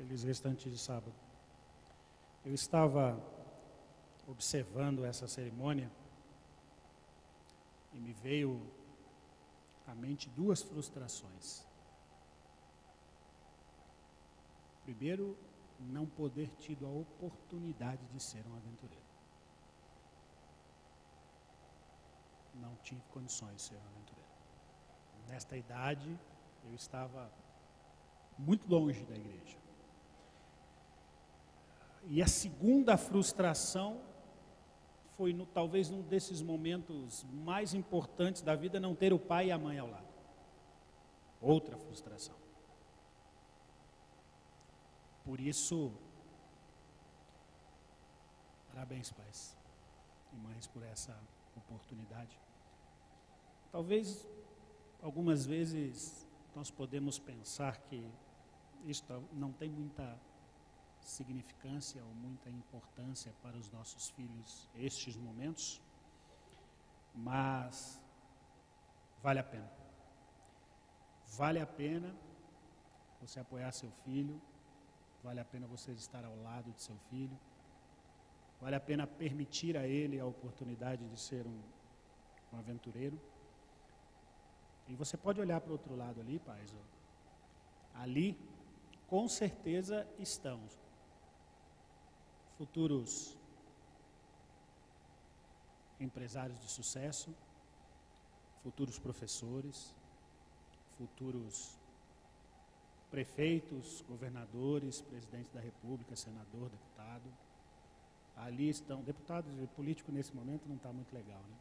Feliz restante de sábado. Eu estava observando essa cerimônia e me veio à mente duas frustrações. Primeiro, não poder tido a oportunidade de ser um aventureiro. Não tive condições de ser um aventureiro. Nesta idade, eu estava muito longe da igreja. E a segunda frustração foi, talvez, num desses momentos mais importantes da vida, não ter o pai e a mãe ao lado. Outra frustração. Por isso, parabéns, pais e mães, por essa oportunidade. Talvez, algumas vezes, nós podemos pensar que isto não tem muita significância ou muita importância para os nossos filhos estes momentos, mas vale a pena. Vale a pena você apoiar seu filho, vale a pena você estar ao lado de seu filho, vale a pena permitir a ele a oportunidade de ser um aventureiro. E você pode olhar para o outro lado ali, pais, ali com certeza estão futuros empresários de sucesso, futuros professores, futuros prefeitos, governadores, presidentes da república, senador, deputado. Ali estão, deputados e político nesse momento não está muito legal, né?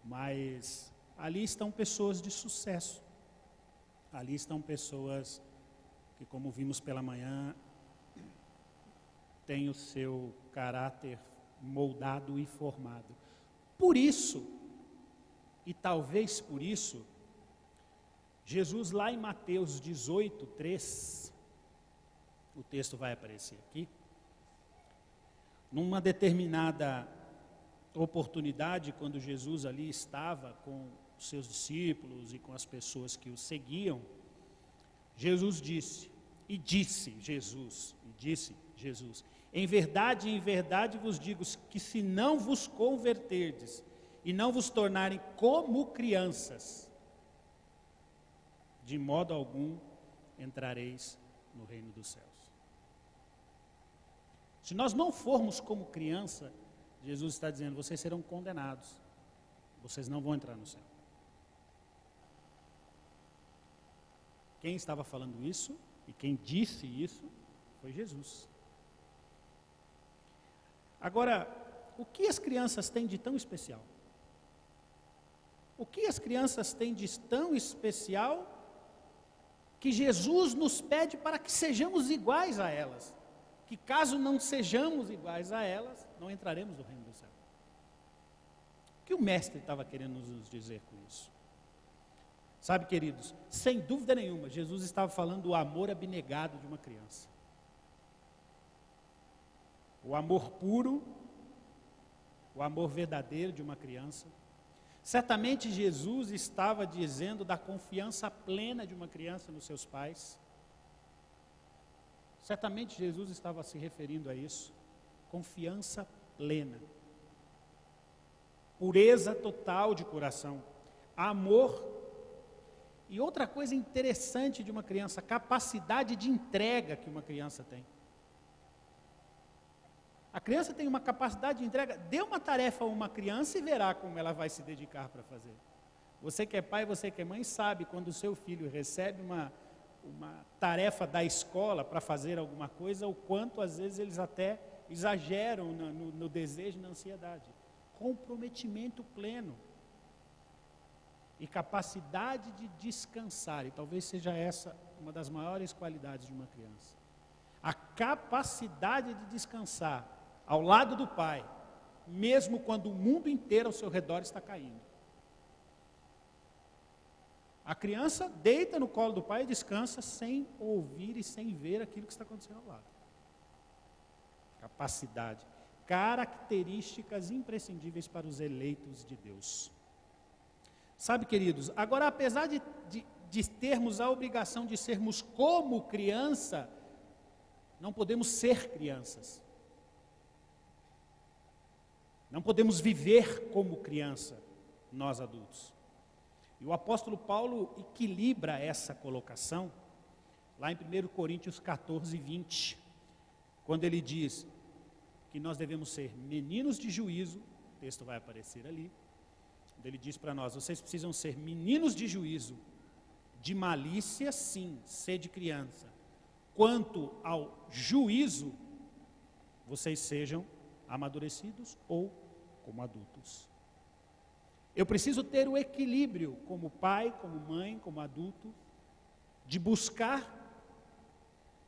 Mas ali estão pessoas de sucesso. Ali estão pessoas que, como vimos pela manhã, têm o seu caráter moldado e formado. Por isso, e talvez por isso, Jesus lá em Mateus 18, 3, o texto vai aparecer aqui, numa determinada oportunidade, quando Jesus ali estava com os seus discípulos e com as pessoas que o seguiam, Jesus disse, em verdade vos digo que se não vos converterdes e não vos tornarem como crianças, de modo algum entrareis no reino dos céus. Se nós não formos como criança, Jesus está dizendo, vocês serão condenados, vocês não vão entrar no céu. Quem estava falando isso e quem disse isso foi Jesus. Agora, o que as crianças têm de tão especial? O que as crianças têm de tão especial que Jesus nos pede para que sejamos iguais a elas? Que caso não sejamos iguais a elas, não entraremos no reino do céu. O que o mestre estava querendo nos dizer com isso? Sabe, queridos, sem dúvida nenhuma, Jesus estava falando do amor abnegado de uma criança. O amor puro, o amor verdadeiro de uma criança. Certamente Jesus estava dizendo da confiança plena de uma criança nos seus pais. Certamente Jesus estava se referindo a isso. Confiança plena. Pureza total de coração. Amor. E outra coisa interessante de uma criança, a capacidade de entrega que uma criança tem. A criança tem uma capacidade de entrega. Dê uma tarefa a uma criança e verá como ela vai se dedicar para fazer. Você que é pai, você que é mãe, sabe quando o seu filho recebe uma tarefa da escola para fazer alguma coisa, o quanto às vezes eles até exageram no desejo e na ansiedade. Comprometimento pleno. E capacidade de descansar. E talvez seja essa uma das maiores qualidades de uma criança. A capacidade de descansar ao lado do pai, mesmo quando o mundo inteiro ao seu redor está caindo. A criança deita no colo do pai e descansa sem ouvir e sem ver aquilo que está acontecendo ao lado. Capacidade, características imprescindíveis para os eleitos de Deus. Sabe, queridos, agora apesar de termos a obrigação de sermos como criança, Não podemos ser crianças. Não podemos viver como criança, nós adultos. E o apóstolo Paulo equilibra essa colocação, lá em 1 Coríntios 14, 20, quando ele diz que nós devemos ser meninos de juízo, o texto vai aparecer ali, ele diz para nós, vocês precisam ser meninos de juízo, de malícia sim, sede criança. Quanto ao juízo, vocês sejam amadurecidos ou como adultos. Eu preciso ter o equilíbrio como pai, como mãe, como adulto, de buscar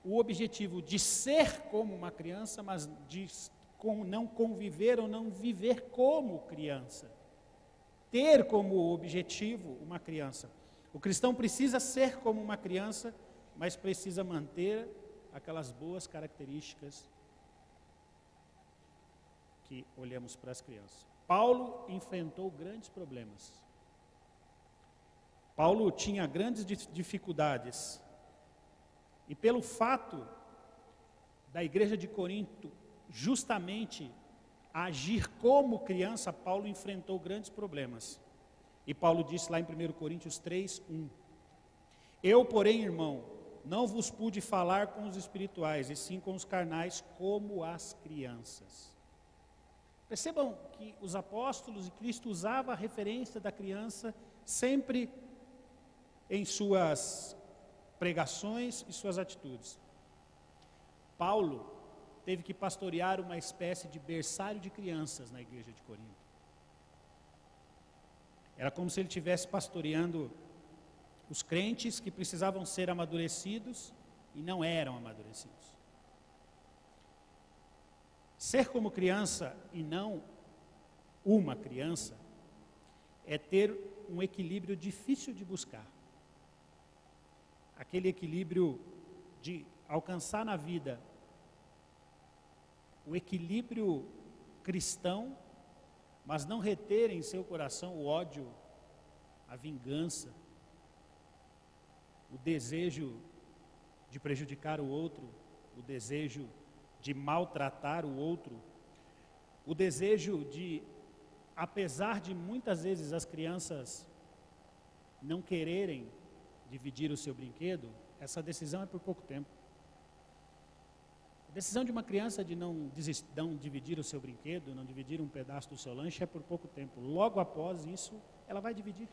o objetivo de ser como uma criança, mas de não conviver ou não viver como criança. Ter como objetivo uma criança. O cristão precisa ser como uma criança, mas precisa manter aquelas boas características que olhamos para as crianças. Paulo enfrentou grandes problemas. Paulo tinha grandes dificuldades. E pelo fato da igreja de Corinto justamente agir como criança, Paulo enfrentou grandes problemas. E Paulo disse lá em 1 Coríntios 3, 1. Eu, porém, irmão, não vos pude falar com os espirituais, e sim com os carnais, como as crianças. Percebam que os apóstolos e Cristo usava a referência da criança sempre em suas pregações e suas atitudes. Paulo teve que pastorear uma espécie de berçário de crianças na igreja de Corinto. Era como se ele estivesse pastoreando os crentes que precisavam ser amadurecidos e não eram amadurecidos. Ser como criança e não uma criança é ter um equilíbrio difícil de buscar. Aquele equilíbrio de alcançar na vida o equilíbrio cristão, mas não reter em seu coração o ódio, a vingança, o desejo de prejudicar o outro, o desejo de maltratar o outro, o desejo de, apesar de muitas vezes as crianças não quererem dividir o seu brinquedo, essa decisão é por pouco tempo. A decisão de uma criança de não dividir o seu brinquedo, não dividir um pedaço do seu lanche é por pouco tempo. Logo após isso, ela vai dividir.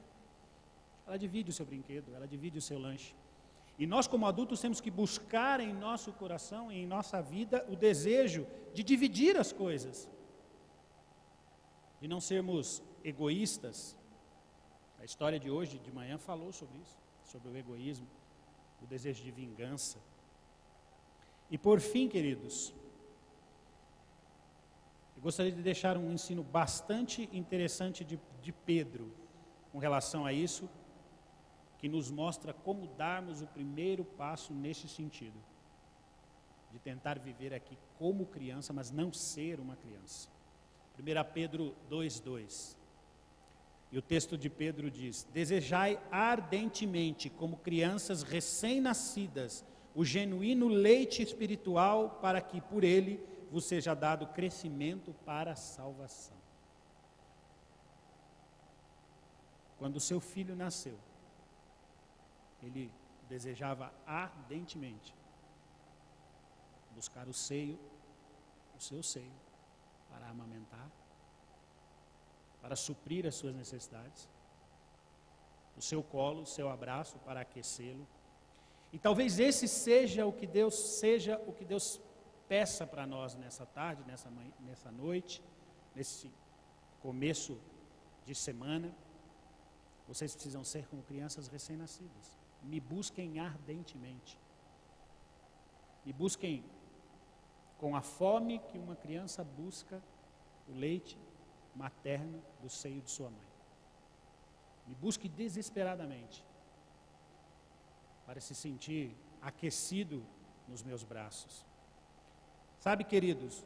Ela divide o seu brinquedo, ela divide o seu lanche. E nós, como adultos, temos que buscar em nosso coração, em nossa vida, o desejo de dividir as coisas. De não sermos egoístas. A história de hoje, de manhã, falou sobre isso, sobre o egoísmo, o desejo de vingança. E por fim, queridos, eu gostaria de deixar um ensino bastante interessante de Pedro com relação a isso, que nos mostra como darmos o primeiro passo nesse sentido, de tentar viver aqui como criança, mas não ser uma criança. 1 Pedro 2:2. E o texto de Pedro diz: desejai ardentemente, como crianças recém-nascidas, o genuíno leite espiritual, para que por ele vos seja dado crescimento para a salvação. Quando o seu filho nasceu, ele desejava ardentemente buscar o seu seio, para amamentar, para suprir as suas necessidades, o seu colo, o seu abraço para aquecê-lo. E talvez esse seja o que Deus peça para nós nessa tarde, nessa noite, nesse começo de semana. Vocês precisam ser como crianças recém-nascidas. Me busquem ardentemente. Me busquem com a fome que uma criança busca o leite materno do seio de sua mãe. Me busque desesperadamente para se sentir aquecido nos meus braços. Sabe, queridos,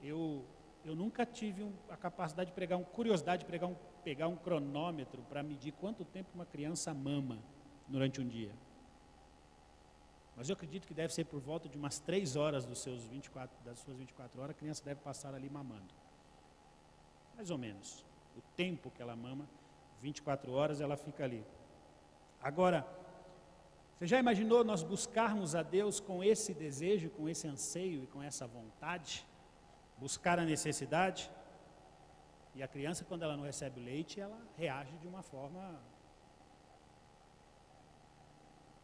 eu nunca tive a capacidade de curiosidade de pegar um cronômetro para medir quanto tempo uma criança mama durante um dia. Mas eu acredito que deve ser por volta de umas 3 horas das suas 24 horas, a criança deve passar ali mamando. Mais ou menos. O tempo que ela mama, 24 horas ela fica ali. Agora, você já imaginou nós buscarmos a Deus com esse desejo, com esse anseio e com essa vontade? Buscar a necessidade? E a criança, quando ela não recebe leite, ela reage de uma forma...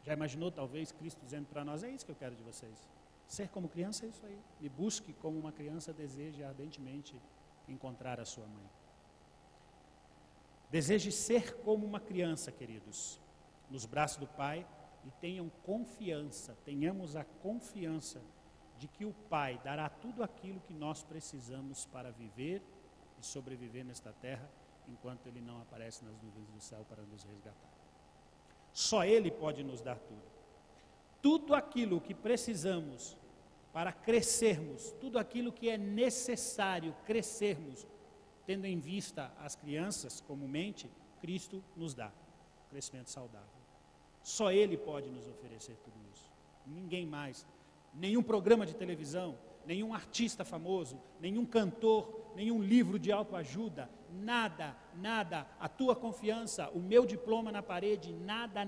Já imaginou, talvez, Cristo dizendo para nós, é isso que eu quero de vocês. Ser como criança é isso aí. Me busque como uma criança deseja ardentemente encontrar a sua mãe. Deseje ser como uma criança, queridos, nos braços do Pai, e tenhamos a confiança de que o Pai dará tudo aquilo que nós precisamos para viver e sobreviver nesta terra, enquanto Ele não aparece nas nuvens do céu para nos resgatar. Só Ele pode nos dar tudo. Tudo aquilo que precisamos para crescermos, tudo aquilo que é necessário crescermos, tendo em vista as crianças comumente, Cristo nos dá. Crescimento saudável. Só Ele pode nos oferecer tudo isso. Ninguém mais. Nenhum programa de televisão, nenhum artista famoso, nenhum cantor, nenhum livro de autoajuda, nada, a tua confiança, o meu diploma na parede, nada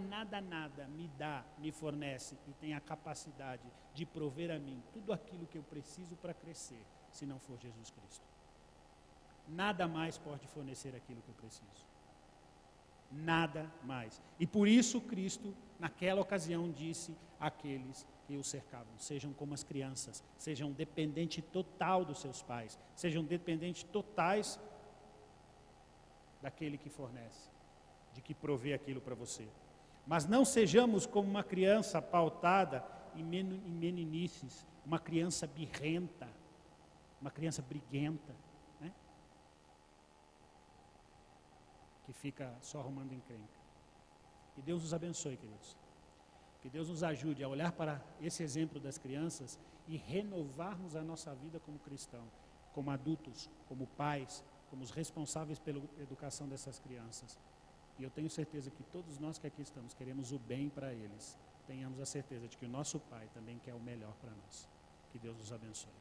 me fornece e tem a capacidade de prover a mim tudo aquilo que eu preciso para crescer, se não for Jesus Cristo. Nada mais pode fornecer aquilo que eu preciso. Nada mais. E por isso Cristo, naquela ocasião, disse àqueles que o cercavam: sejam como as crianças, sejam dependentes total dos seus pais, sejam dependentes totais daquele que fornece, de que provê aquilo para você. Mas não sejamos como uma criança pautada em meninices, uma criança birrenta, uma criança briguenta, né? Que fica só arrumando encrenca. Que Deus nos abençoe, queridos. Que Deus nos ajude a olhar para esse exemplo das crianças e renovarmos a nossa vida como cristão, como adultos, como pais, como os responsáveis pela educação dessas crianças. E eu tenho certeza que todos nós que aqui estamos queremos o bem para eles. Tenhamos a certeza de que o nosso Pai também quer o melhor para nós. Que Deus nos abençoe.